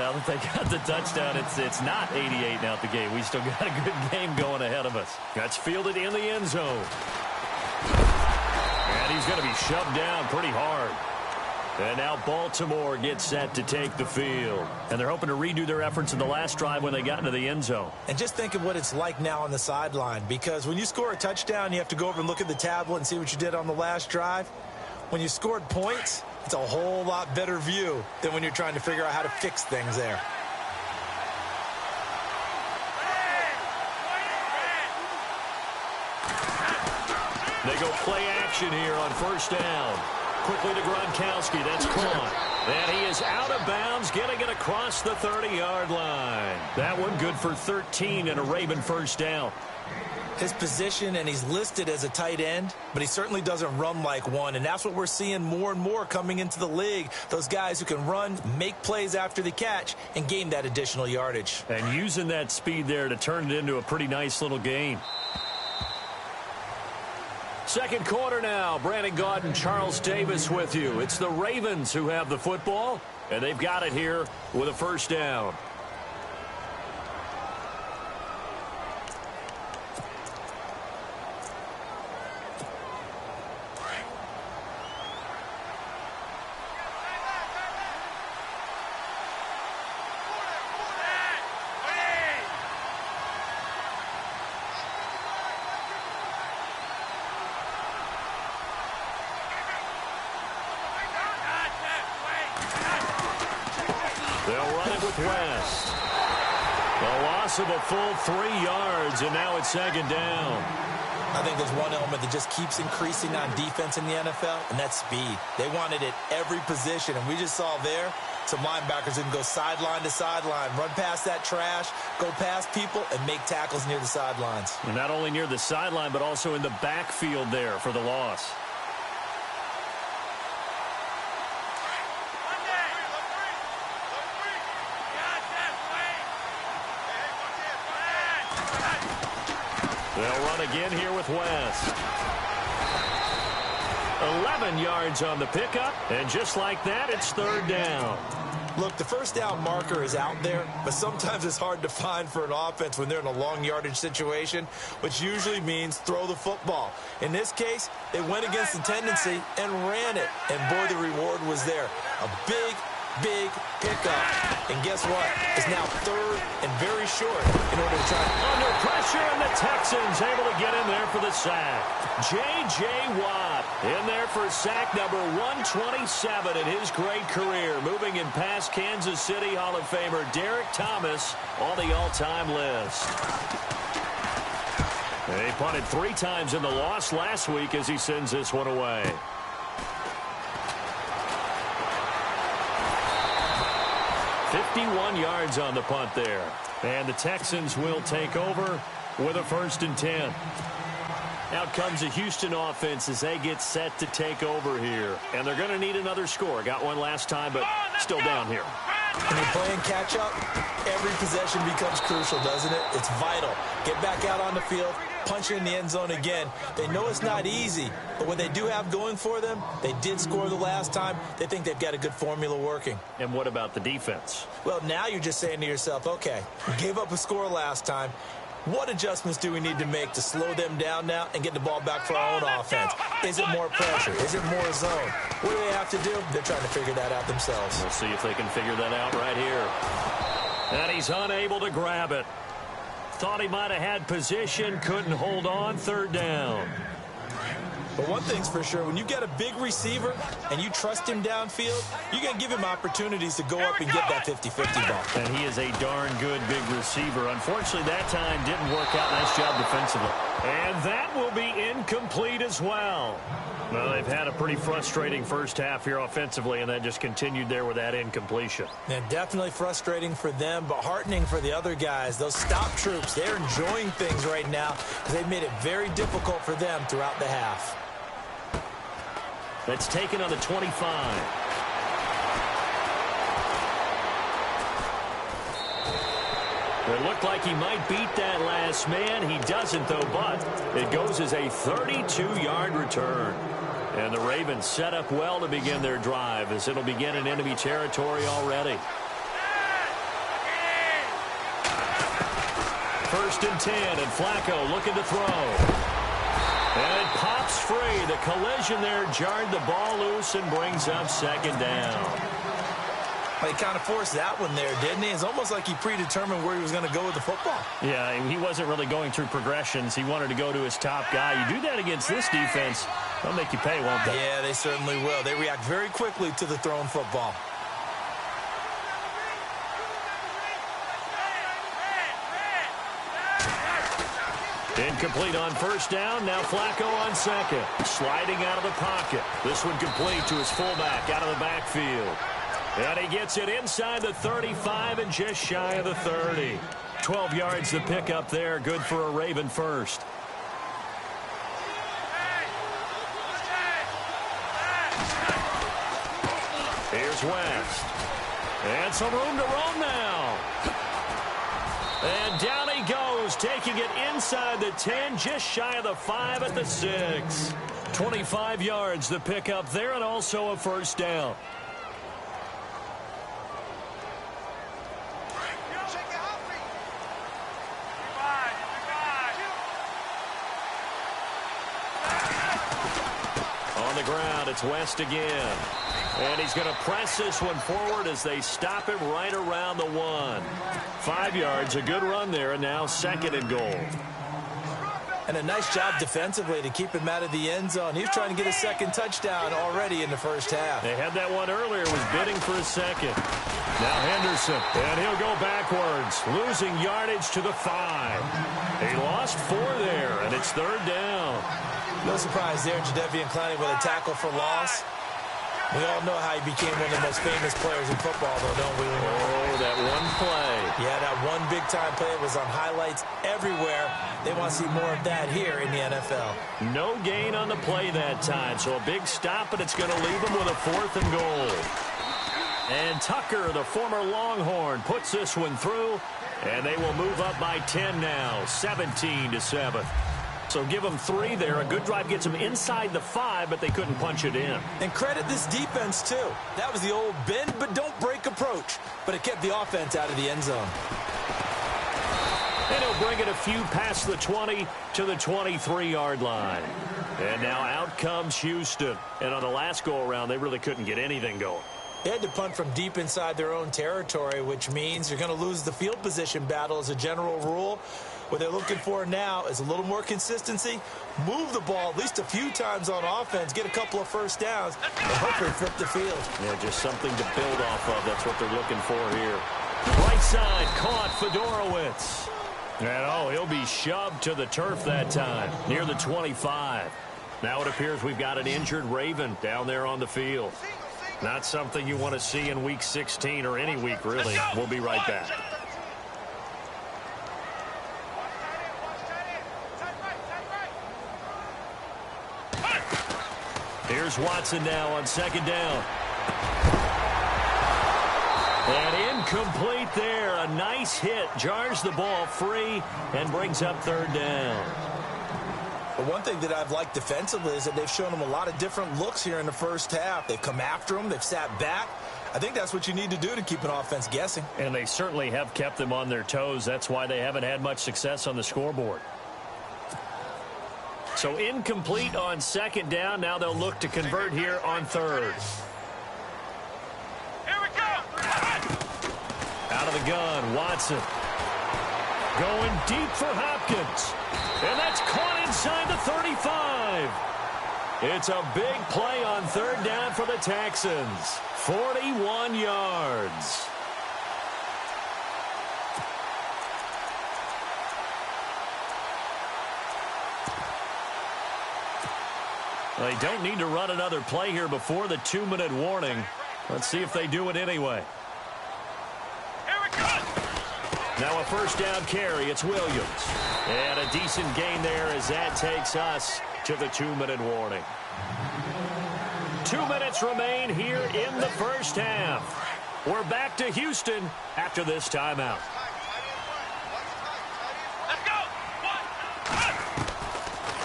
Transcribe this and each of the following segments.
now that they got the touchdown, it's not 88 now at the game. We still got a good game going ahead of us. That's fielded in the end zone. And he's going to be shoved down pretty hard. And now Baltimore gets set to take the field. And they're hoping to redo their efforts in the last drive when they got into the end zone. And just think of what it's like now on the sideline, because when you score a touchdown, you have to go over and look at the tablet and see what you did on the last drive. When you scored points, it's a whole lot better view than when you're trying to figure out how to fix things there. They go play action here on first down. Quickly to Gronkowski. That's caught. And he is out of bounds, getting it across the 30-yard line. That one good for 13 and a Raven first down. His position, and he's listed as a tight end, but he certainly doesn't run like one, and that's what we're seeing more and more coming into the league. Those guys who can run, make plays after the catch, and gain that additional yardage. And using that speed there to turn it into a pretty nice little game. Second quarter now. Brandon Gaudin, Charles Davis with you. It's the Ravens who have the football, and they've got it here with a first down. West. A loss of a full 3 yards, and now it's second down. I think there's one element that just keeps increasing on defense in the NFL, and that's speed. They want it at every position, and we just saw there some linebackers who can go sideline to sideline, run past that trash, go past people, and make tackles near the sidelines. And not only near the sideline, but also in the backfield there for the loss. They'll run again here with West. 11 yards on the pickup, and just like that, it's third down. Look, the first down marker is out there, but sometimes it's hard to find for an offense when they're in a long yardage situation, which usually means throw the football. In this case, they went against the tendency and ran it, and boy, the reward was there. A big pickup. And guess what? It's now third and very short in order to try. Under pressure, and the Texans able to get in there for the sack. J.J. Watt in there for sack number 127 in his great career. Moving in past Kansas City Hall of Famer Derek Thomas on the all-time list. He punted 3 times in the loss last week as he sends this one away. $51 yards on the punt there. And the Texans will take over with a 1st and 10. Out comes the Houston offense as they get set to take over here. And they're going to need another score. Got one last time, but still down here. When you're playing catch-up, every possession becomes crucial, doesn't it? It's vital. Get back out on the field, punch in the end zone again. They know it's not easy, but what they do have going for them, they did score the last time. They think they've got a good formula working. And what about the defense? Well, now you're just saying to yourself, okay, we gave up a score last time. What adjustments do we need to make to slow them down now and get the ball back for our own offense? Is it more pressure? Is it more zone? What do they have to do? They're trying to figure that out themselves. We'll see if they can figure that out right here. And he's unable to grab it. Thought he might have had position, couldn't hold on, third down. But one thing's for sure, when you get a big receiver and you trust him downfield, you're going to give him opportunities to go up and get that 50-50 ball. And he is a darn good big receiver. Unfortunately, that time didn't work out. Nice job defensively. And that will be incomplete as well. Well, they've had a pretty frustrating first half here offensively, and that just continued there with that incompletion. And definitely frustrating for them, but heartening for the other guys. Those stop troops, they're enjoying things right now because they've made it very difficult for them throughout the half. That's taken on the 25. It looked like he might beat that last man. He doesn't, though, but it goes as a 32-yard return. And the Ravens set up well to begin their drive as it'll begin in enemy territory already. 1st and 10, and Flacco looking to throw. And it pops free. The collision there jarred the ball loose and brings up 2nd down. Well, he kind of forced that one there, didn't he? It's almost like he predetermined where he was going to go with the football. Yeah, he wasn't really going through progressions. He wanted to go to his top guy. You do that against this defense, they'll make you pay, won't they? Yeah, they certainly will. They react very quickly to the thrown football. Incomplete on 1st down. Now Flacco on 2nd. Sliding out of the pocket. This one complete to his fullback out of the backfield. And he gets it inside the 35 and just shy of the 30. 12 yards to pick up there. Good for a Raven first. Here's West. And some room to roam now. And down he goes, taking it inside the 10, just shy of the 5 at the 6. 25 yards to pick up there, and also a 1st down. On the ground, it's West again. And he's going to press this one forward as they stop him right around the 1. 5 yards, a good run there, and now 2nd and goal. And a nice job defensively to keep him out of the end zone. He was trying to get a 2nd touchdown already in the 1st half. They had that one earlier, was bidding for a 2nd. Now Henderson, and he'll go backwards, losing yardage to the 5. He lost 4 there, and it's 3rd down. No surprise there, Jadeveon Clowney with a tackle for loss. We all know how he became one of the most famous players in football, though, don't we? Oh, that one play. Yeah, that one big-time play was on highlights everywhere. They want to see more of that here in the NFL. No gain on the play that time, so a big stop, but it's going to leave them with a 4th and goal. And Tucker, the former Longhorn, puts this one through, and they will move up by 10 now, 17-7. So give them 3 there. A good drive gets them inside the 5, but they couldn't punch it in. And credit this defense, too. That was the old bend but don't break approach. But it kept the offense out of the end zone. And he'll bring it a few past the 20 to the 23-yard line. And now out comes Houston. And on the last go-around, they really couldn't get anything going. They had to punt from deep inside their own territory, which means you're going to lose the field position battle as a general rule. What they're looking for now is a little more consistency, move the ball at least a few times on offense, get a couple of 1st downs, and hopefully flip the field. Yeah, just something to build off of. That's what they're looking for here. Right side caught Fedorowicz. And, he'll be shoved to the turf that time, near the 25. Now it appears we've got an injured Raven down there on the field. Not something you want to see in Week 16 or any week, really. We'll be right back. Here's Watson now on 2nd down. And incomplete there. A nice hit. Jars the ball free and brings up 3rd down. But one thing that I've liked defensively is that they've shown them a lot of different looks here in the 1st half. They've come after them. They've sat back. I think that's what you need to do to keep an offense guessing. And they certainly have kept them on their toes. That's why they haven't had much success on the scoreboard. So incomplete on 2nd down. Now they'll look to convert here on 3rd. Here we go. Out of the gun, Watson. Going deep for Hopkins. And that's caught inside the 35. It's a big play on 3rd down for the Texans. 41 yards. They don't need to run another play here before the 2-minute warning. Let's see if they do it anyway. Here we go. Now a 1st down carry. It's Williams. And a decent gain there as that takes us to the 2-minute warning. 2 minutes remain here in the 1st half. We're back to Houston after this timeout. Let's go.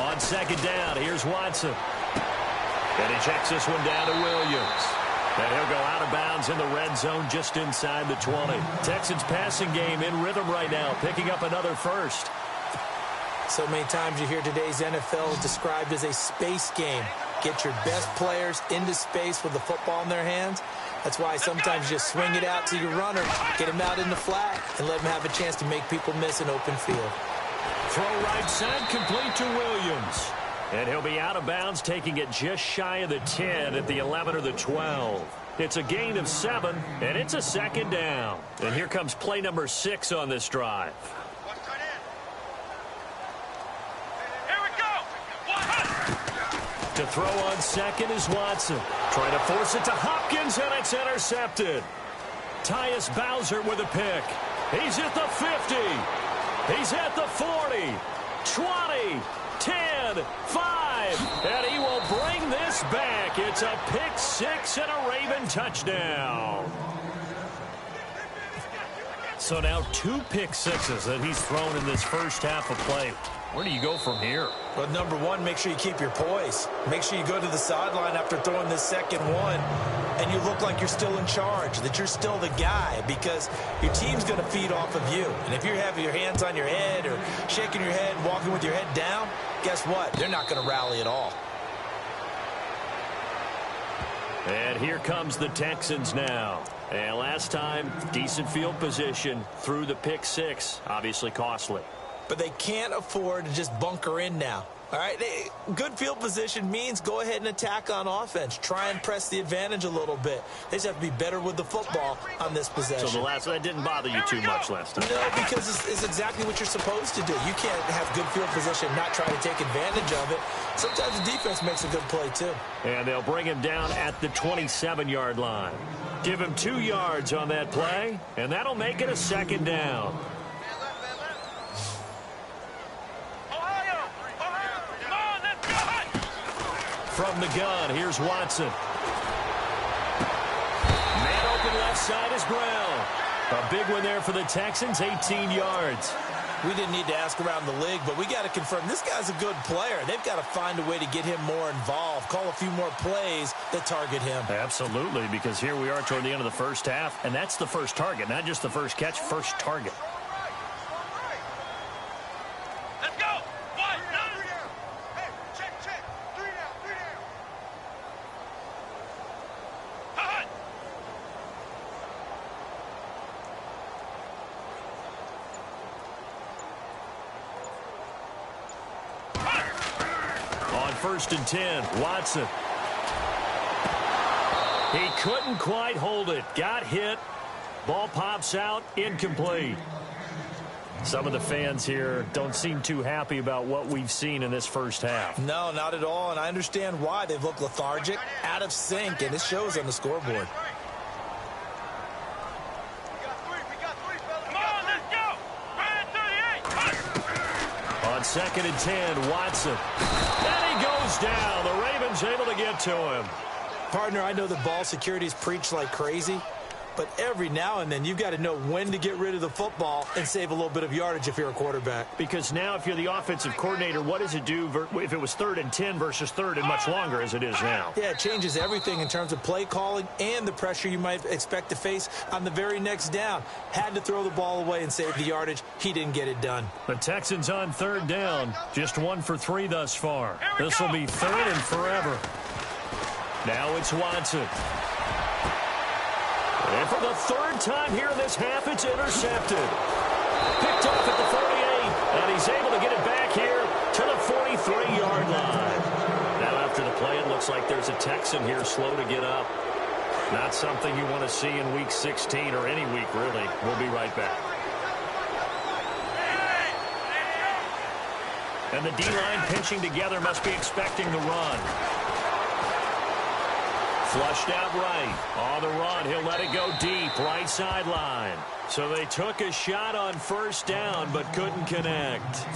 On 2nd down, here's Watson. And he checks this one down to Williams. And he'll go out of bounds in the red zone just inside the 20. Texans passing game in rhythm right now, picking up another first. So many times you hear today's NFL described as a space game. Get your best players into space with the football in their hands. That's why sometimes you just swing it out to your runner, get him out in the flat, and let him have a chance to make people miss an open field. Throw right side, complete to Williams. And he'll be out of bounds, taking it just shy of the 10 at the 11 or the 12. It's a gain of 7, and it's a second down. And here comes play number 6 on this drive. Here we go. To throw on second is Watson. Trying to force it to Hopkins, and it's intercepted. Tyus Bowser with a pick. He's at the 50. He's at the 40. 20. 10, 5, and he will bring this back. It's a pick 6 and a Raven touchdown. So now 2 pick sixes that he's thrown in this first half of play. Where do you go from here? Well, number one, make sure you keep your poise. Make sure you go to the sideline after throwing this second one, and you look like you're still in charge, that you're still the guy, because your team's going to feed off of you. And if you're having your hands on your head or shaking your head and walking with your head down, guess what? They're not going to rally at all. And here comes the Texans now. And last time, decent field position through the pick 6, obviously costly. But they can't afford to just bunker in now. All right, good field position means go ahead and attack on offense. Try and press the advantage a little bit. They just have to be better with the football on this possession. So that didn't bother you too much last time? No, because it's exactly what you're supposed to do. You can't have good field position and not try to take advantage of it. Sometimes the defense makes a good play, too. And they'll bring him down at the 27-yard line. Give him 2 yards on that play, and that'll make it a second down. From the gun, here's Watson. Man open left side is Brown. A big one there for the Texans, 18 yards. We didn't need to ask around the league, but we got to confirm this guy's a good player. They've got to find a way to get him more involved, call a few more plays that target him. Absolutely, because here we are toward the end of the first half, and that's the first target, not just the first catch, first target. First and 10, Watson. He couldn't quite hold it. Got hit. Ball pops out. Incomplete. Some of the fans here don't seem too happy about what we've seen in this first half. No, not at all, and I understand why. They've looked lethargic, out of sync, and it shows on the scoreboard. On second and 10, Watson. And he goes down. The Ravens able to get to him. Partner, I know the ball security is preached like crazy, but every now and then you've got to know when to get rid of the football and save a little bit of yardage if you're a quarterback. Because now if you're the offensive coordinator, what does it do if it was 3rd and 10 versus 3rd and much longer as it is now? Yeah, it changes everything in terms of play calling and the pressure you might expect to face on the very next down. Had to throw the ball away and save the yardage. He didn't get it done. The Texans on 3rd down. Just 1 for 3 thus far. This will be 3rd and forever. Now it's Watson. And for the 3rd time here in this half, it's intercepted. Picked off at the 48, and he's able to get it back here to the 43-yard line. Now after the play, it looks like there's a Texan here slow to get up. Not something you want to see in Week 16 or any week, really. We'll be right back. And the D-line pinching together must be expecting the run. Flushed out right. On the run, he'll let it go deep, right sideline. So they took a shot on 1st down, but couldn't connect.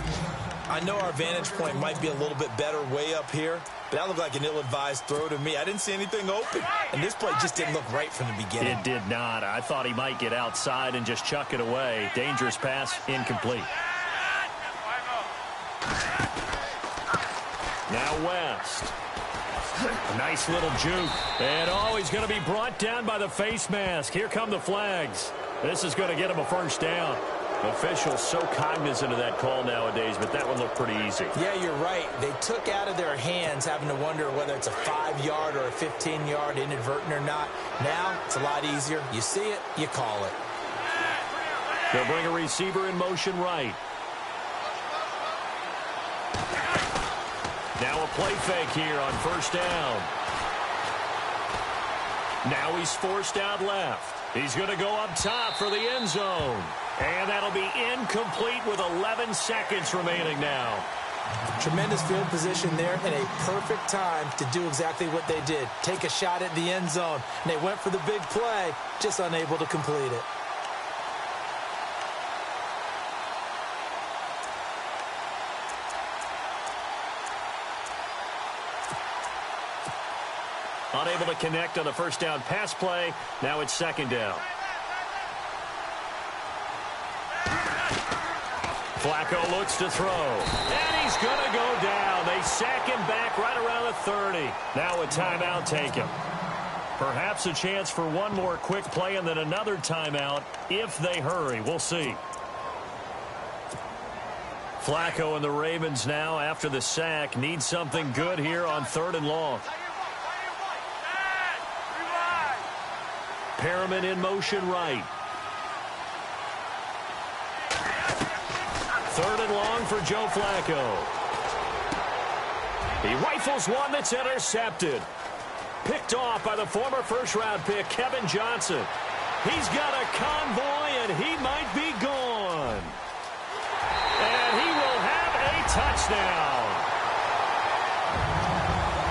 I know our vantage point might be a little bit better way up here, but that looked like an ill-advised throw to me. I didn't see anything open, and this play just didn't look right from the beginning. It did not. I thought he might get outside and just chuck it away. Dangerous pass, incomplete. Now West. A nice little juke. And he's going to be brought down by the face mask. Here come the flags. This is going to get him a first down. Officials so cognizant of that call nowadays, but that one looked pretty easy. Yeah, you're right. They took out of their hands having to wonder whether it's a 5-yard or a 15-yard inadvertent or not. Now, it's a lot easier. You see it, you call it. They'll bring a receiver in motion right. Now a play fake here on first down. Now he's forced out left. He's going to go up top for the end zone. And that'll be incomplete with 11 seconds remaining now. Tremendous field position there and a perfect time to do exactly what they did. Take a shot at the end zone. And they went for the big play, just unable to complete it. Unable to connect on the first down pass play. Now it's second down. Flacco looks to throw. And he's going to go down. They sack him back right around the 30. Now a timeout taken. Perhaps a chance for one more quick play and then another timeout if they hurry. We'll see. Flacco and the Ravens now, after the sack, need something good here on 3rd and long. Perriman in motion right. 3rd and long for Joe Flacco. He rifles one that's intercepted. Picked off by the former first-round pick, Kevin Johnson. He's got a convoy, and he might be gone. And he will have a touchdown.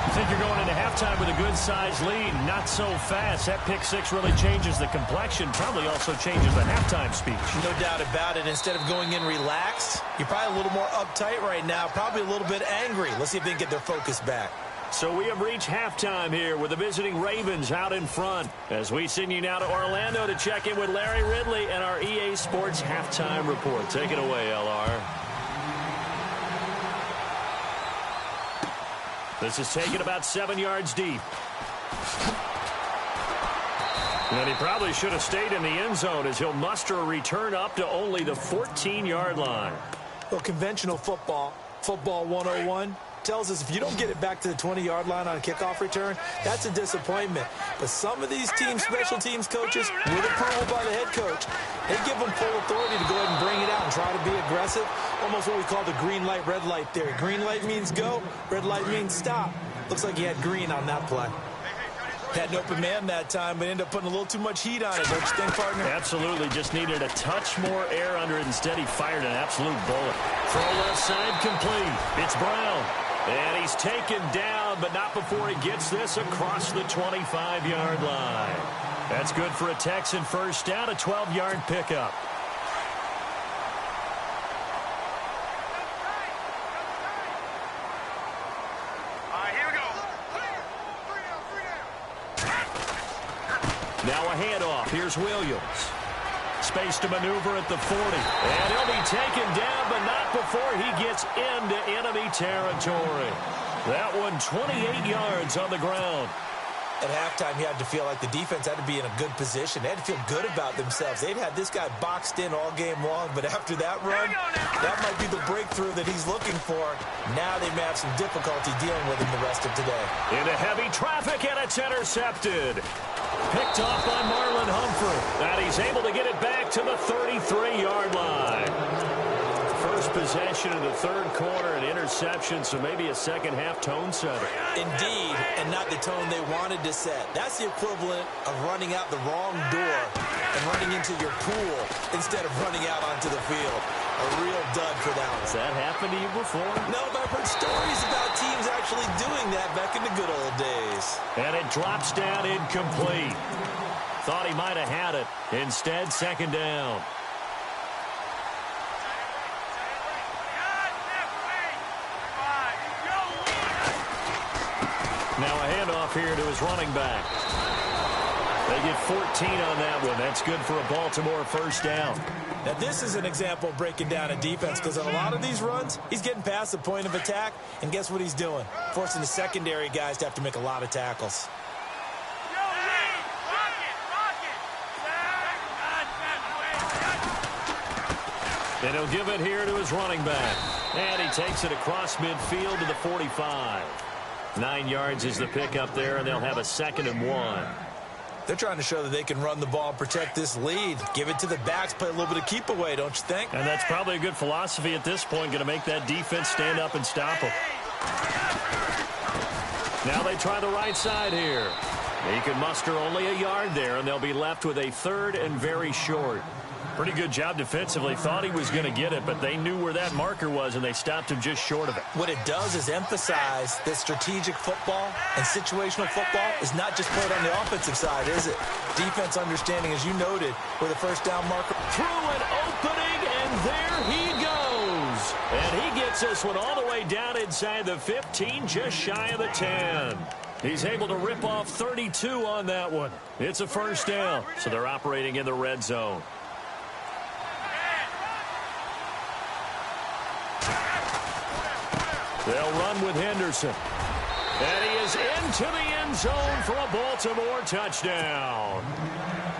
I think you're going into halftime with a good-sized lead. Not so fast. That pick six really changes the complexion. Probably also changes the halftime speech. No doubt about it. Instead of going in relaxed, you're probably a little more uptight right now. Probably a little bit angry. Let's see if they can get their focus back. So we have reached halftime here with the visiting Ravens out in front. As we send you now to Orlando to check in with Larry Ridley and our EA Sports Halftime Report. Take it away, LR. This is taken about 7 yards deep. And he probably should have stayed in the end zone as he'll muster a return up to only the 14-yard line. Well, conventional football 101, tells us if you don't get it back to the 20-yard line on a kickoff return, that's a disappointment. But some of these teams, special teams coaches, with approval by the head coach, they give them full authority to go ahead and bring it out and try to be aggressive. Almost what we call the green light, red light theory. Green light means go, red light means stop. Looks like he had green on that play. Had an open man that time, but ended up putting a little too much heat on it, don't you think, partner? Absolutely. Just needed a touch more air under it. Instead, he fired an absolute bullet. Throw left side complete. It's Brown. And he's taken down, but not before he gets this across the 25-yard line. That's good for a Texan first down, a 12-yard pickup. Now a handoff. Here's Williams. Space to maneuver at the 40. And he'll be taken down, but not before he gets into enemy territory. That one 28 yards on the ground. At halftime, you had to feel like the defense had to be in a good position. They had to feel good about themselves. They'd had this guy boxed in all game long, but after that run, that might be the breakthrough that he's looking for. Now they may have some difficulty dealing with him the rest of today. Into heavy traffic, and it's intercepted. Picked off by Marlon Humphrey. And he's able to get it back to the 33-yard line. First possession of the third quarter, an interception, so maybe a second-half tone setter. Indeed, and not the tone they wanted to set. That's the equivalent of running out the wrong door and running into your pool instead of running out onto the field. A real dud for that one. Has that happened to you before? No, but I've heard stories about teams actually doing that back in the good old days. And it drops down incomplete. Thought he might have had it. Instead, second down. Now a handoff here to his running back. They get 14 on that one. That's good for a Baltimore first down. Now, this is an example of breaking down a defense because on a lot of these runs, he's getting past the point of attack, and guess what he's doing? Forcing the secondary guys to have to make a lot of tackles. And he'll give it here to his running back. And he takes it across midfield to the 45. 9 yards is the pickup there, and they'll have a 2nd and 1. They're trying to show that they can run the ball and protect this lead. Give it to the backs, play a little bit of keep away, don't you think? And that's probably a good philosophy at this point, going to make that defense stand up and stop them. Now they try the right side here. He can muster only a yard there, and they'll be left with a 3rd and very short. Pretty good job defensively. Thought he was going to get it, but they knew where that marker was, and they stopped him just short of it. What it does is emphasize that strategic football and situational football is not just played on the offensive side, is it? Defense understanding, as you noted, with a first down marker. Through an opening, and there he goes. And he gets this one all the way down inside the 15, just shy of the 10. He's able to rip off 32 on that one. It's a first down, so they're operating in the red zone. They'll run with Henderson. And he is into the end zone for a Baltimore touchdown.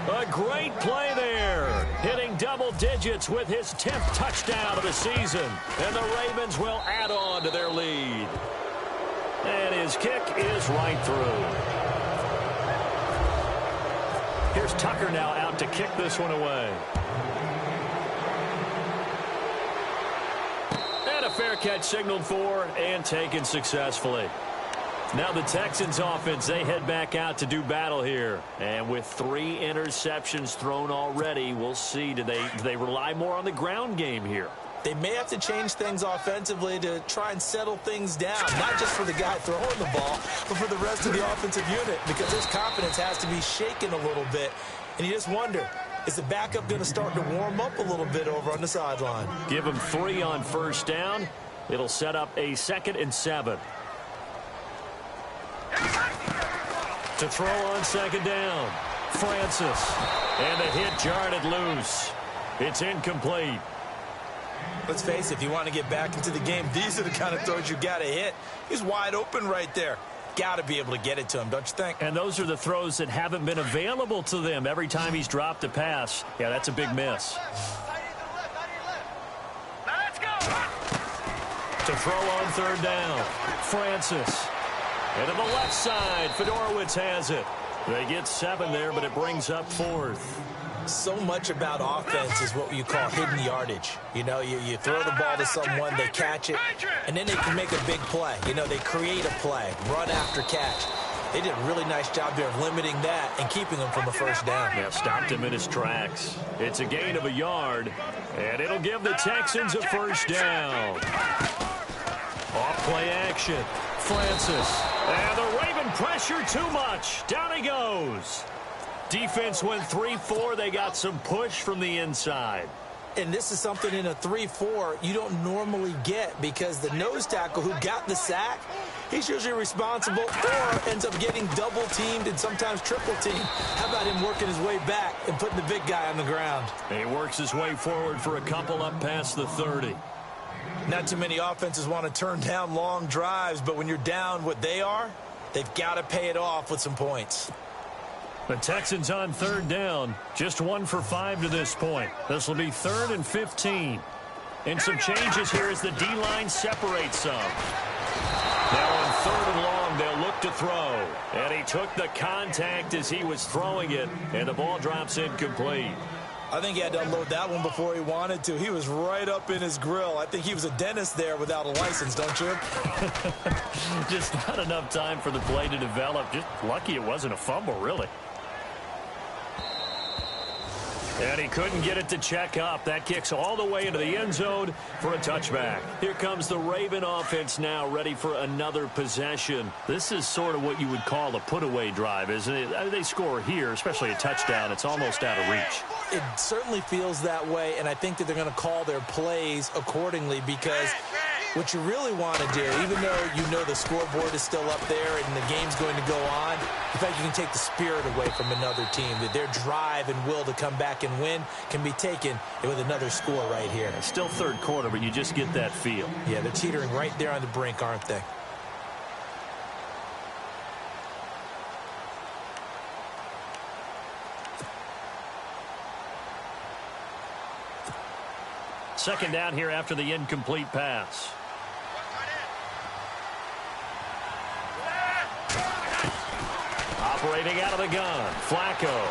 A great play there. Hitting double digits with his 10th touchdown of the season. And the Ravens will add on to their lead. And his kick is right through. Here's Tucker now out to kick this one away. Fair catch signaled for and taken successfully. Now the Texans offense, they head back out to do battle here. And with 3 interceptions thrown already, we'll see. Do they rely more on the ground game here? They may have to change things offensively to try and settle things down, not just for the guy throwing the ball, but for the rest of the offensive unit, because his confidence has to be shaken a little bit. And you just wonder, is the backup going to start to warm up a little bit over on the sideline? Give him 3 on first down. It'll set up a 2nd and 7. To throw on 2nd down. Francis. And the hit jarred it loose. It's incomplete. Let's face it, if you want to get back into the game, these are the kind of throws you got to hit. He's wide open right there. Got to be able to get it to him, don't you think? And those are the throws that haven't been available to them every time he's dropped a pass. Yeah, that's a big miss. Let's go. To throw on 3rd down. Francis. And to the left side, Fedorowicz has it. They get 7 there, but it brings up 4th. So much about offense is what you call hidden yardage. You know, you throw the ball to someone, they catch it, and then they can make a big play. You know, they create a play, run after catch. They did a really nice job there of limiting that and keeping him from a first down. Yeah, stopped him in his tracks. It's a gain of a yard, and it'll give the Texans a first down. Off play action. Francis. And the Raven pressure too much. Down he goes. Defense went 3-4. They got some push from the inside. And this is something in a 3-4 you don't normally get because the nose tackle who got the sack, he's usually responsible or ends up getting double-teamed and sometimes triple-teamed. How about him working his way back and putting the big guy on the ground? He works his way forward for a couple up past the 30. Not too many offenses want to turn down long drives, but when you're down what they are, they've got to pay it off with some points. The Texans on 3rd down, just 1 for 5 to this point. This will be 3rd and 15. And some changes here as the D-line separates some. Now on 3rd and long, they'll look to throw. And he took the contact as he was throwing it, and the ball drops incomplete. I think he had to unload that one before he wanted to. He was right up in his grill. I think he was a dentist there without a license, don't you? Just not enough time for the play to develop. Just lucky it wasn't a fumble, really. And he couldn't get it to check up. That kicks all the way into the end zone for a touchback. Here comes the Raven offense now, ready for another possession. This is sort of what you would call a put-away drive, isn't it? They score here, especially a touchdown. It's almost out of reach. It certainly feels that way, and I think that they're going to call their plays accordingly because What you really want to do, even though you know the scoreboard is still up there and the game's going to go on, in fact, you can take the spirit away from another team. That their drive and will to come back and win can be taken with another score right here. It's still third quarter, but you just get that feel. Yeah, they're teetering right there on the brink, aren't they? Second down here after the incomplete pass. Operating out of the gun, Flacco.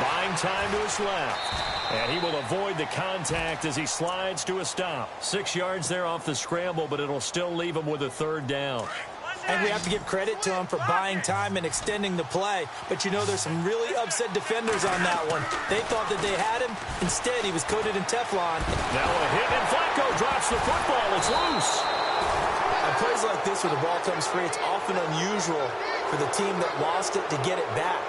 Buying time to his left. And he will avoid the contact as he slides to a stop. 6 yards there off the scramble, but it'll still leave him with a third down. And we have to give credit to him for buying time and extending the play. But you know, there's some really upset defenders on that one. They thought that they had him. Instead, he was coated in Teflon. Now a hit, and Flacco drops the football. It's loose. On plays like this where the ball comes free, it's often unusual for the team that lost it to get it back.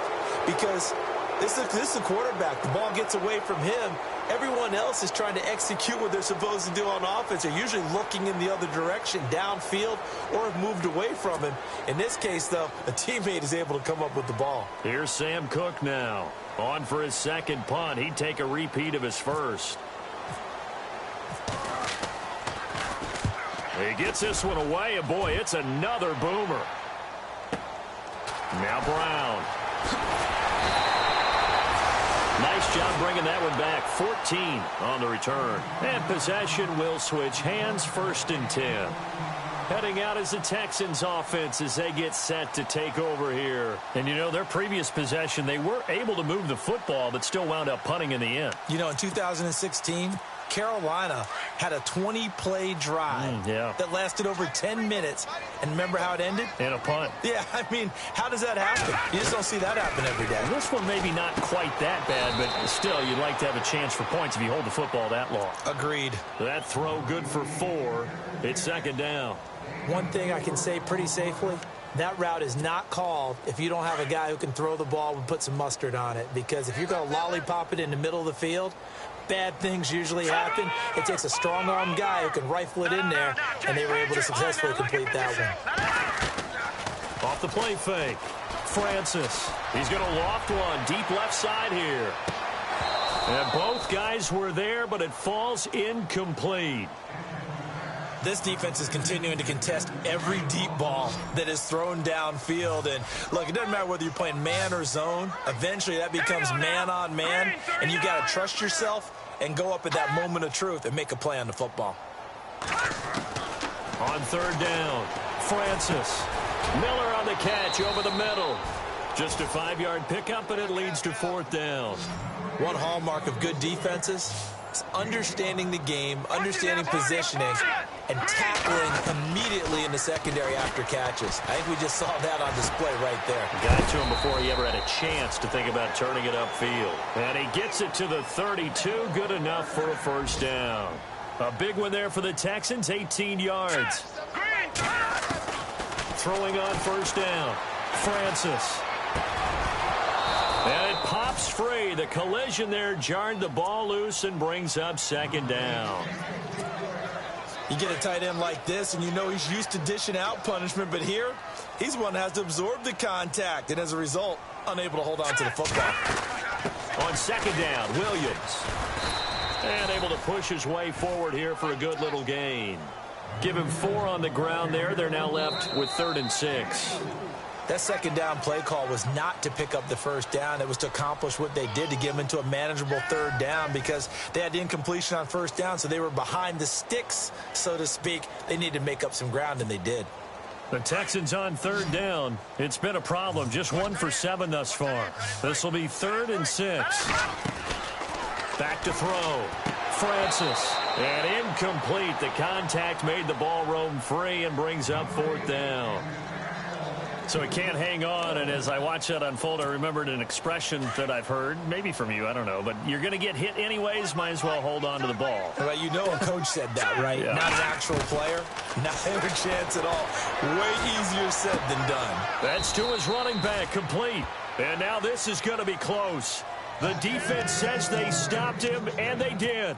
Because this is a quarterback. The ball gets away from him. Everyone else is trying to execute what they're supposed to do on offense. They're usually looking in the other direction, downfield, or have moved away from him. In this case, though, a teammate is able to come up with the ball. Here's Sam Cook now. On for his second punt. He'd take a repeat of his first. He gets this one away, and boy, it's another boomer. Now Brown. Nice job bringing that one back. 14 on the return. And possession will switch hands, 1st and 10. Heading out as the Texans offense as they get set to take over here. And you know, their previous possession, they were able to move the football, but still wound up punting in the end. You know, in 2016, Carolina had a 20-play drive that lasted over 10 minutes. And remember how it ended? In a punt. Yeah, I mean, how does that happen? You just don't see that happen every day. This one maybe not quite that bad, but still, you'd like to have a chance for points if you hold the football that long. Agreed. That throw good for 4. It's second down. One thing I can say pretty safely, that route is not called if you don't have a guy who can throw the ball and put some mustard on it. Because if you're going to lollipop it in the middle of the field, bad things usually happen. It takes a strong-arm guy who can rifle it in there, and they were able to successfully complete that one. Off the play fake. Francis. He's going to loft one deep left side here. And both guys were there, but it falls incomplete. This defense is continuing to contest every deep ball that is thrown downfield. And, look, it doesn't matter whether you're playing man or zone. Eventually, that becomes man-on-man, and you've got to trust yourself and go up at that moment of truth and make a play on the football. On third down, Francis. Miller on the catch over the middle. Just a 5-yard pickup, and it leads to 4th down. One hallmark of good defenses is understanding the game, understanding positioning, and tackling immediately in the secondary after catches. I think we just saw that on display right there. Got to him before he ever had a chance to think about turning it upfield. And he gets it to the 32. Good enough for a 1st down. A big one there for the Texans, 18 yards. Throwing on 1st down, Francis. And it pops free. The collision there jarred the ball loose and brings up 2nd down. You get a tight end like this, and you know he's used to dishing out punishment, but here, he's one that has to absorb the contact, and as a result, unable to hold on to the football. On 2nd down, Williams. And able to push his way forward here for a good little gain. Give him 4 on the ground there. They're now left with 3rd and 6. That 2nd down play call was not to pick up the 1st down. It was to accomplish what they did to get them into a manageable 3rd down because they had incompletion on 1st down, so they were behind the sticks, so to speak. They needed to make up some ground, and they did. The Texans on 3rd down. It's been a problem. Just 1 for 7 thus far. This will be 3rd and 6. Back to throw. Francis. And incomplete. The contact made the ball roam free and brings up 4th down. So he can't hang on, and as I watch that unfold, I remembered an expression that I've heard, maybe from you, I don't know, but you're going to get hit anyways, might as well hold on to the ball. Well, you know a coach said that, right? Yeah. Not an actual player. Not a chance at all. Way easier said than done. That's to his running back, complete. And now this is going to be close. The defense says they stopped him, and they did.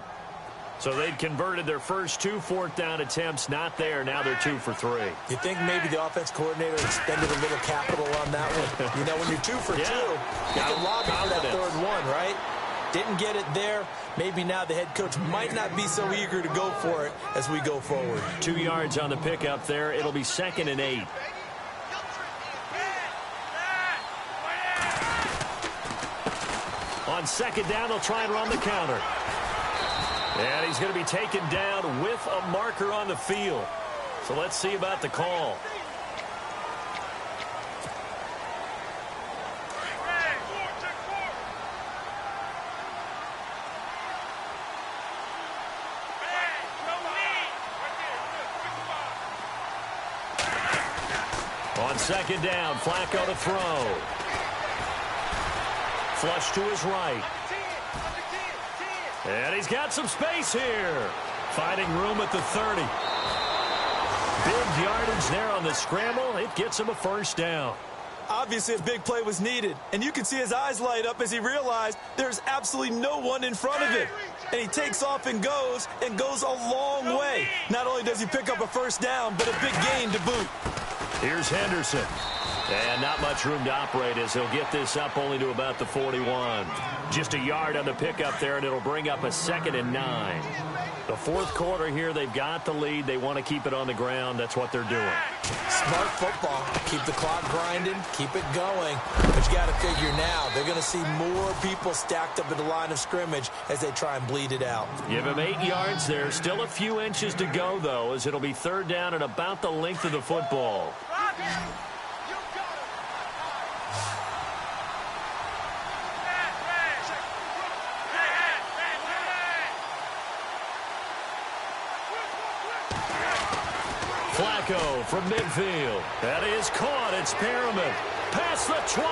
So they'd converted their first 2 fourth-down attempts. Not there. Now they're 2 for 3. You think maybe the offense coordinator expended a little capital on that one? You know, when you're 2 for 2, you can lobby for that third one, right? Didn't get it there. Maybe now the head coach might not be so eager to go for it as we go forward. 2 yards on the pickup there. It'll be 2nd and 8. On 2nd down, they'll try and run the counter. And he's going to be taken down with a marker on the field. So let's see about the call. On 2nd down, Flacco to throw. Flush to his right. And he's got some space here. Finding room at the 30. Big yardage there on the scramble. It gets him a first down. Obviously, a big play was needed. And you can see his eyes light up as he realized there's absolutely no one in front of him. And he takes off and goes a long way. Not only does he pick up a first down, but a big gain to boot. Here's Henderson. And not much room to operate as he'll get this up only to about the 41. Just a yard on the pickup there, and it'll bring up a 2nd and 9. The fourth quarter here, they've got the lead. They want to keep it on the ground. That's what they're doing. Smart football. Keep the clock grinding. Keep it going. But you got to figure now, they're going to see more people stacked up at the line of scrimmage as they try and bleed it out. Give him 8 yards there. Still a few inches to go, though, as it'll be 3rd down and about the length of the football. Flacco from midfield. That is caught. It's Perriman. Past the 20.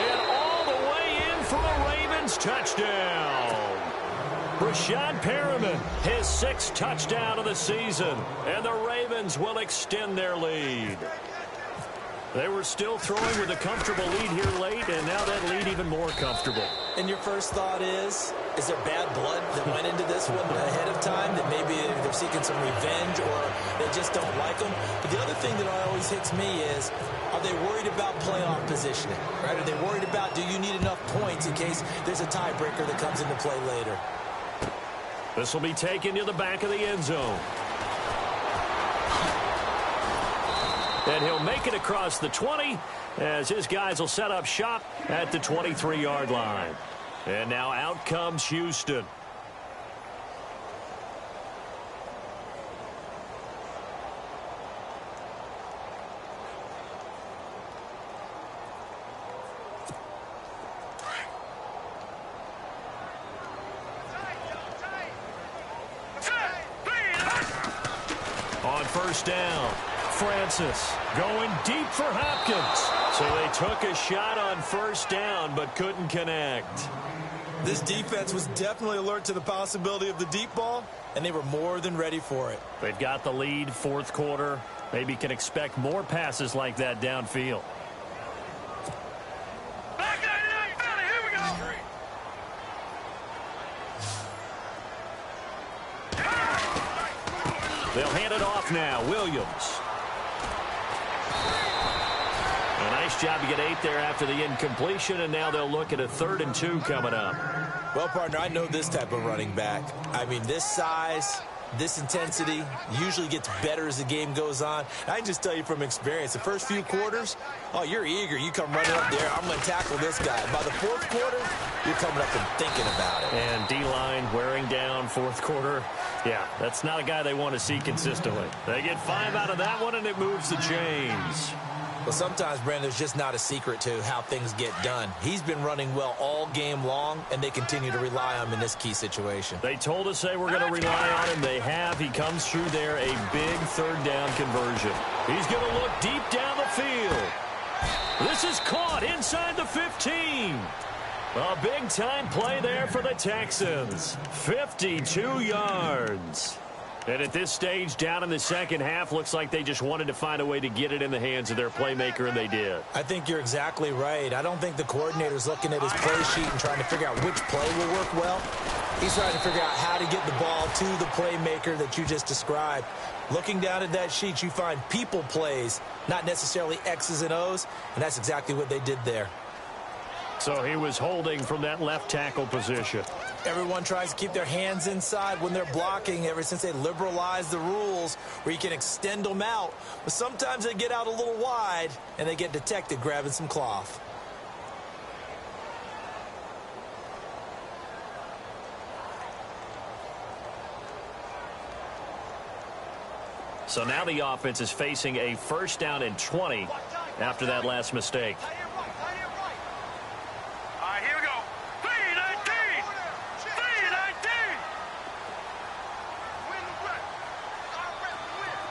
And all the way in for a Ravens touchdown. Rashad Perriman, his 6th touchdown of the season. And the Ravens will extend their lead. They were still throwing with a comfortable lead here late, and now that lead even more comfortable. And your first thought is there bad blood that went into this one ahead of time, that maybe they're seeking some revenge or they just don't like them? But the other thing that always hits me is, are they worried about playoff positioning? Right? Are they worried about, do you need enough points in case there's a tiebreaker that comes into play later? This will be taken to the back of the end zone. And he'll make it across the 20 as his guys will set up shop at the 23-yard line. And now out comes Houston. On 1st down, Francis going deep for Hopkins. So they took a shot on 1st down but couldn't connect. This defense was definitely alert to the possibility of the deep ball, and they were more than ready for it. They've got the lead, 4th quarter. Maybe can expect more passes like that downfield. They'll hand it off now. Williams. A nice job to get 8 there after the incompletion, and now they'll look at a 3rd and 2 coming up. Well, partner, I know this type of running back. I mean, this size, this intensity usually gets better as the game goes on. I can just tell you from experience, the first few quarters, oh, you're eager. You come running up there, I'm going to tackle this guy. By the 4th quarter, you're coming up and thinking about it. And D-line wearing down 4th quarter. Yeah, that's not a guy they want to see consistently. They get 5 out of that one, and it moves the chains. Well, sometimes, Brandon, there's just not a secret to how things get done. He's been running well all game long, and they continue to rely on him in this key situation. They told us they were going to rely on him. They have. He comes through there, a big 3rd down conversion. He's going to look deep down the field. This is caught inside the 15. A big-time play there for the Texans. 52 yards. And at this stage, down in the second half, looks like they just wanted to find a way to get it in the hands of their playmaker, and they did. I think you're exactly right. I don't think the coordinator's looking at his play sheet and trying to figure out which play will work well. He's trying to figure out how to get the ball to the playmaker that you just described. Looking down at that sheet, you find people plays, not necessarily X's and O's, and that's exactly what they did there. So he was holding from that left tackle position. Everyone tries to keep their hands inside when they're blocking ever since they liberalized the rules where you can extend them out. But sometimes they get out a little wide, and they get detected grabbing some cloth. So now the offense is facing a 1st down and 20 after that last mistake. All right, here we go. 3-19.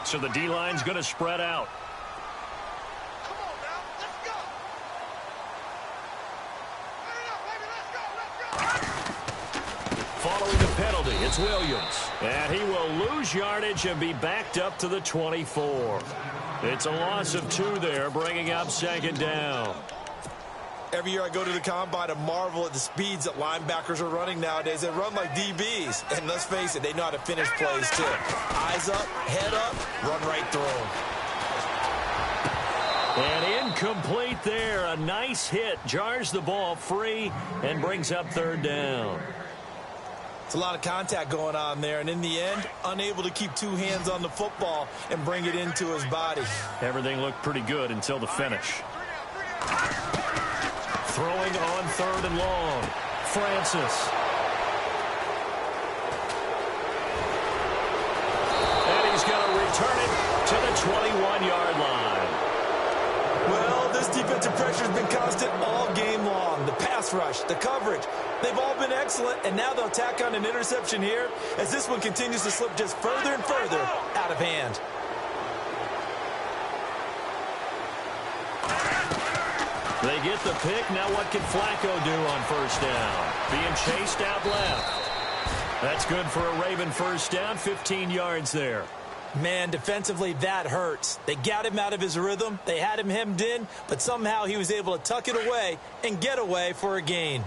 3-19. So the D-line's going to spread out. Come on now, let's go. Hurry up, baby, let's go. Following the penalty, it's Williams. And he will lose yardage and be backed up to the 24. It's a loss of 2 there, bringing up 2nd down. Every year I go to the combine, I marvel at the speeds that linebackers are running nowadays. They run like DBs. And let's face it, they know how to finish plays too. Eyes up, head up, run right through them. And incomplete there. A nice hit. Jars the ball free and brings up 3rd down. It's a lot of contact going on there, and in the end, unable to keep 2 hands on the football and bring it into his body. Everything looked pretty good until the finish. Throwing on 3rd and long. Francis. And he's going to return it to the 21-yard line. Well, this defensive pressure has been constant all game long. The pass rush, the coverage, they've all been excellent, and now they'll tack on an interception here as this one continues to slip just further and further out of hand. They get the pick. Now what can Flacco do on 1st down? Being chased out left. That's good for a Raven 1st down, 15 yards there. Man, defensively, that hurts. They got him out of his rhythm. They had him hemmed in, but somehow he was able to tuck it away and get away for a gain.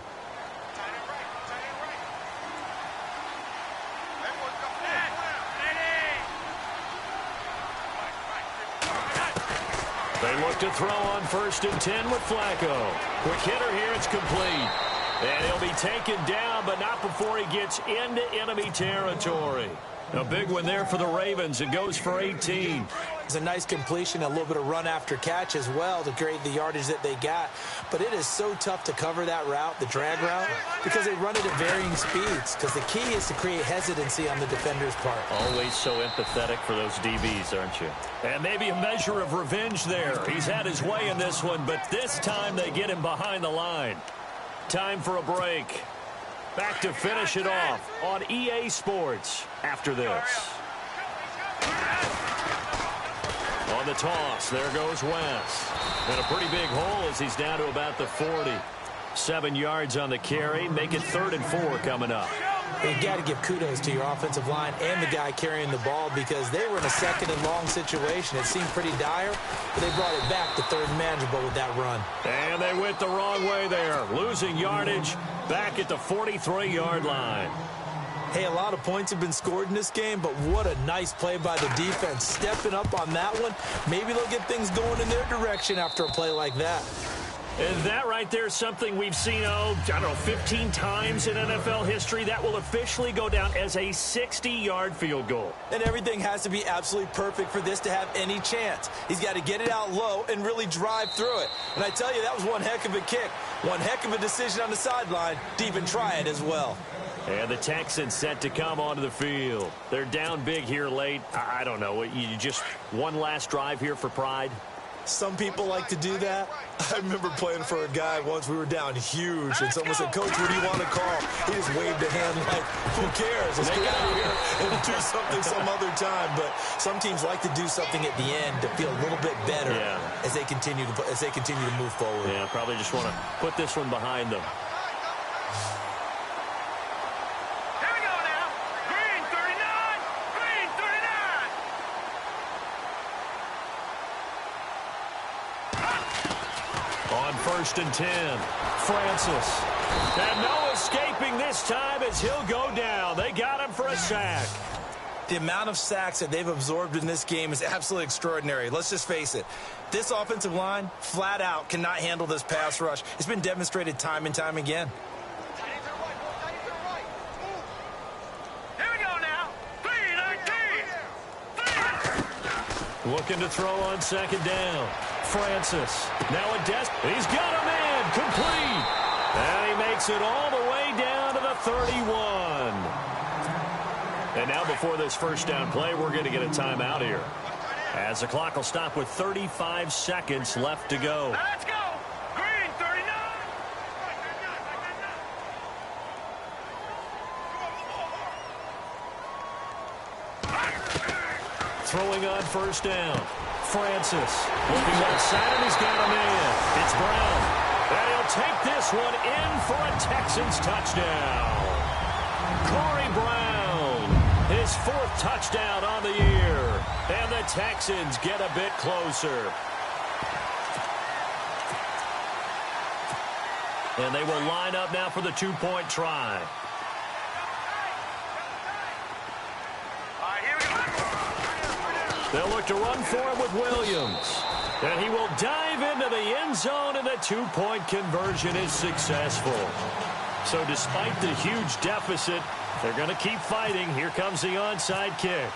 They look to throw on 1st and 10 with Flacco. Quick hitter here, it's complete. And he'll be taken down, but not before he gets into enemy territory. A big one there for the Ravens. It goes for 18. It's a nice completion, a little bit of run after catch as well to create the yardage that they got. But it is so tough to cover that route, the drag route, because they run it at varying speeds. Because the key is to create hesitancy on the defender's part. Always so empathetic for those DBs, aren't you? And maybe a measure of revenge there. He's had his way in this one, but this time they get him behind the line. Time for a break. Back to finish it off on EA Sports after this. On the toss, there goes Wentz. And a pretty big hole as he's down to about the 40. 7 yards on the carry. Make it 3rd and 4 coming up. You got to give kudos to your offensive line and the guy carrying the ball because they were in a 2nd and long situation. It seemed pretty dire, but they brought it back to 3rd and manageable with that run. And they went the wrong way there. Losing yardage back at the 43-yard line. Hey, a lot of points have been scored in this game, but what a nice play by the defense. Stepping up on that one, maybe they'll get things going in their direction after a play like that. And that right there is something we've seen, I don't know, 15 times in NFL history. That will officially go down as a 60-yard field goal. And everything has to be absolutely perfect for this to have any chance. He's got to get it out low and really drive through it. And I tell you, that was one heck of a kick. One heck of a decision on the sideline to even try it as well. And the Texans set to come onto the field. They're down big here late. I don't know. You just one last drive here for pride? Some people like to do that. I remember playing for a guy once. We were down huge, and someone said, "Coach, what do you want to call?" He just waved a hand like, "Who cares? Let's get out of here and do something some other time." But some teams like to do something at the end to feel a little bit better as they continue to move forward. Yeah, probably just want to put this one behind them. On 1st and 10, Francis. And no escape escaping this time as he'll go down. They got him for a sack. The amount of sacks that they've absorbed in this game is absolutely extraordinary. Let's just face it. This offensive line, flat out, cannot handle this pass rush. It's been demonstrated time and time again. Here we go now. 3-19. Looking to throw on second down. Francis. Now a he's got a man. Complete. And he makes it all the way down to the 31. And now before this first down play, we're going to get a timeout here, as the clock will stop with 35 seconds left to go. Now let's go. Green, 39. Throwing on first down. Francis looking outside, and he's got a man. It's Brown. And he'll take this one in for a Texans touchdown. Corey Brown, his fourth touchdown on the year. And the Texans get a bit closer. And they will line up now for the two-point try. They'll look to run for him with Williams. And he will dive into the end zone, and the two-point conversion is successful. So despite the huge deficit, they're going to keep fighting. Here comes the onside kick.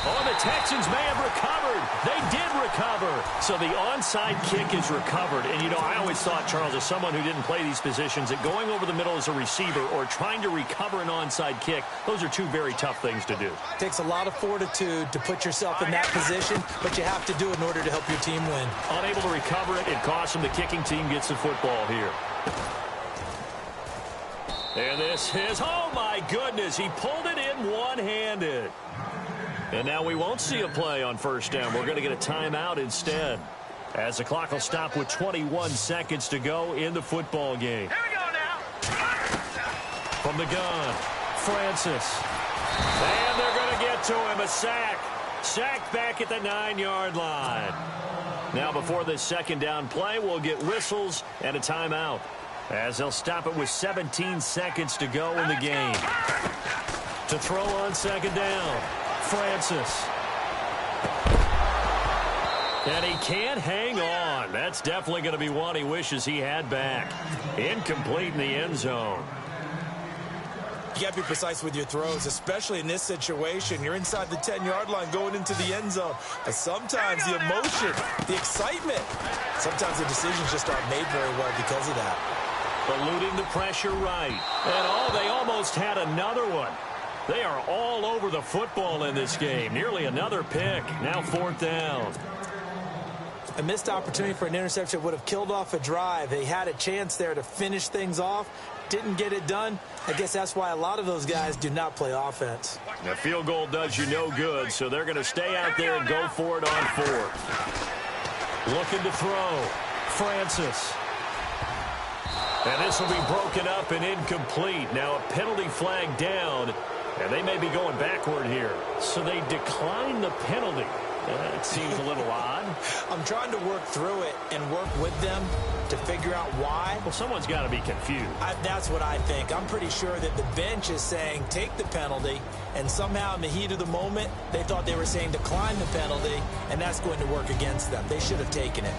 Oh, the Texans may have recovered. They did recover. So the onside kick is recovered. And, you know, I always thought, Charles, as someone who didn't play these positions, that going over the middle as a receiver or trying to recover an onside kick, those are two very tough things to do. It takes a lot of fortitude to put yourself in that position, but you have to do it in order to help your team win. Unable to recover it, it costs him. The kicking team gets the football here. And this is, oh my goodness, he pulled it in one-handed. And now we won't see a play on first down. We're going to get a timeout instead, as the clock will stop with 21 seconds to go in the football game. Here we go now. From the gun, Francis. And they're going to get to him, a sack. Sacked back at the 9-yard line. Now before this second down play, we'll get whistles and a timeout, as they'll stop it with 17 seconds to go in the game. To throw on second down, Francis. And he can't hang on. That's definitely going to be one he wishes he had back. Incomplete in the end zone. You got to be precise with your throws, especially in this situation. You're inside the 10-yard line going into the end zone. But sometimes the emotion, the excitement, sometimes the decisions just aren't made very well because of that. Eluding the pressure right. And they almost had another one. They are all over the football in this game. Nearly another pick. Now fourth down. A missed opportunity for an interception would have killed off a drive. They had a chance there to finish things off. Didn't get it done. I guess that's why a lot of those guys do not play offense. The field goal does you no good, so they're going to stay out there and go for it on fourth. Looking to throw. Francis. And this will be broken up and incomplete. Now a penalty flag down, and they may be going backward here. So they decline the penalty. That seems a little odd. I'm trying to work through it and work with them to figure out why. Well, someone's got to be confused. That's what I think. I'm pretty sure that the bench is saying take the penalty, and somehow in the heat of the moment, they thought they were saying decline the penalty, and that's going to work against them. They should have taken it.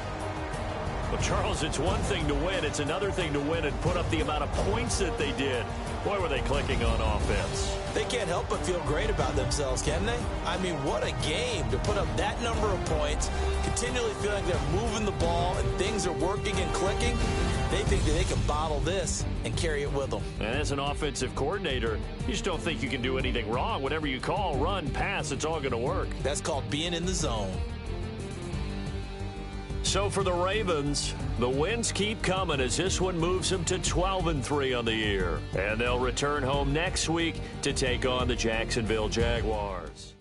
Well, Charles, it's one thing to win. It's another thing to win and put up the amount of points that they did. Boy, were they clicking on offense. They can't help but feel great about themselves, can they? I mean, what a game to put up that number of points, continually feel like they're moving the ball and things are working and clicking. They think that they can bottle this and carry it with them. And as an offensive coordinator, you just don't think you can do anything wrong. Whatever you call, run, pass, it's all going to work. That's called being in the zone. So for the Ravens, the wins keep coming as this one moves them to 12-3 on the year. And they'll return home next week to take on the Jacksonville Jaguars.